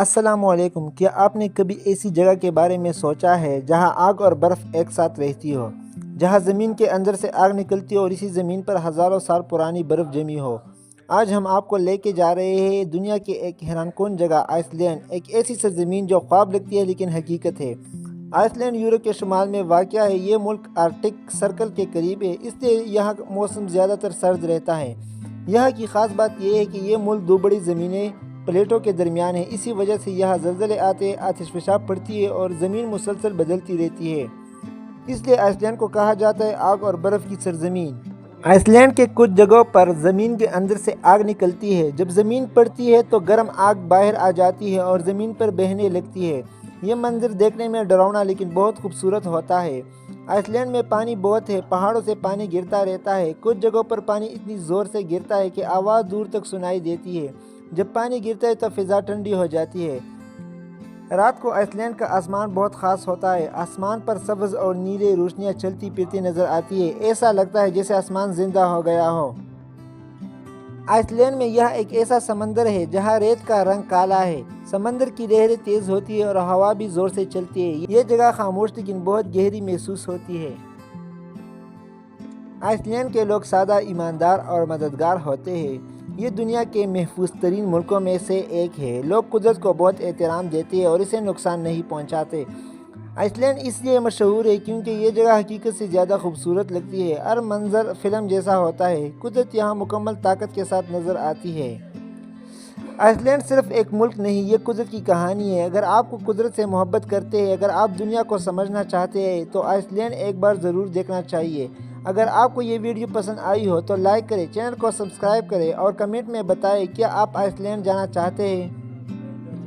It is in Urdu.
السلام علیکم۔ کیا آپ نے کبھی ایسی جگہ کے بارے میں سوچا ہے جہاں آگ اور برف ایک ساتھ رہتی ہو، جہاں زمین کے اندر سے آگ نکلتی ہو اور اسی زمین پر ہزاروں سال پرانی برف جمی ہو؟ آج ہم آپ کو لے کے جا رہے ہیں دنیا کی ایک حیران کن جگہ، آئس لینڈ، ایک ایسی سرزمین جو خواب لگتی ہے لیکن حقیقت ہے۔ آئس لینڈ یورپ کے شمال میں واقع ہے۔ یہ ملک آرکٹک سرکل کے قریب ہے، اس لیے یہاں موسم زیادہ تر سرد رہتا ہے۔ یہاں کی خاص بات یہ ہے کہ یہ ملک دو بڑی زمینیں پلیٹوں کے درمیان ہے، اسی وجہ سے یہاں زلزلے آتے، آتش فشاں پڑتی ہے اور زمین مسلسل بدلتی رہتی ہے۔ اس لیے آئس لینڈ کو کہا جاتا ہے آگ اور برف کی سرزمین۔ آئس لینڈ کے کچھ جگہوں پر زمین کے اندر سے آگ نکلتی ہے۔ جب زمین پڑتی ہے تو گرم آگ باہر آ جاتی ہے اور زمین پر بہنے لگتی ہے۔ یہ منظر دیکھنے میں ڈراؤنا لیکن بہت خوبصورت ہوتا ہے۔ آئس لینڈ میں پانی بہت ہے، پہاڑوں سے پانی گرتا رہتا ہے۔ کچھ جگہوں پر پانی اتنی زور سے گرتا ہے کہ آواز دور تک سنائی دیتی ہے۔ جب پانی گرتا ہے تو فضا ٹھنڈی ہو جاتی ہے۔ رات کو آئس لینڈ کا آسمان بہت خاص ہوتا ہے۔ آسمان پر سبز اور نیلے روشنیاں چلتی پھرتی نظر آتی ہے، ایسا لگتا ہے جیسے آسمان زندہ ہو گیا ہو۔ آئس لینڈ میں یہ ایک ایسا سمندر ہے جہاں ریت کا رنگ کالا ہے، سمندر کی لہریں تیز ہوتی ہے اور ہوا بھی زور سے چلتی ہے۔ یہ جگہ خاموش لیکن بہت گہری محسوس ہوتی ہے۔ آئس لینڈ کے لوگ سادہ، ایماندار اور مددگار ہوتے ہیں۔ یہ دنیا کے محفوظ ترین ملکوں میں سے ایک ہے۔ لوگ قدرت کو بہت احترام دیتے ہیں اور اسے نقصان نہیں پہنچاتے۔ آئس لینڈ اس لیے مشہور ہے کیونکہ یہ جگہ حقیقت سے زیادہ خوبصورت لگتی ہے۔ ہر منظر فلم جیسا ہوتا ہے۔ قدرت یہاں مکمل طاقت کے ساتھ نظر آتی ہے۔ آئس لینڈ صرف ایک ملک نہیں، یہ قدرت کی کہانی ہے۔ اگر آپ کو قدرت سے محبت کرتے ہیں، اگر آپ دنیا کو سمجھنا چاہتے ہیں تو آئس لینڈ ایک بار ضرور دیکھنا چاہیے۔ اگر آپ کو یہ ویڈیو پسند آئی ہو تو لائک کریں، چینل کو سبسکرائب کریں اور کمنٹ میں بتائیں کیا آپ آئس لینڈ جانا چاہتے ہیں۔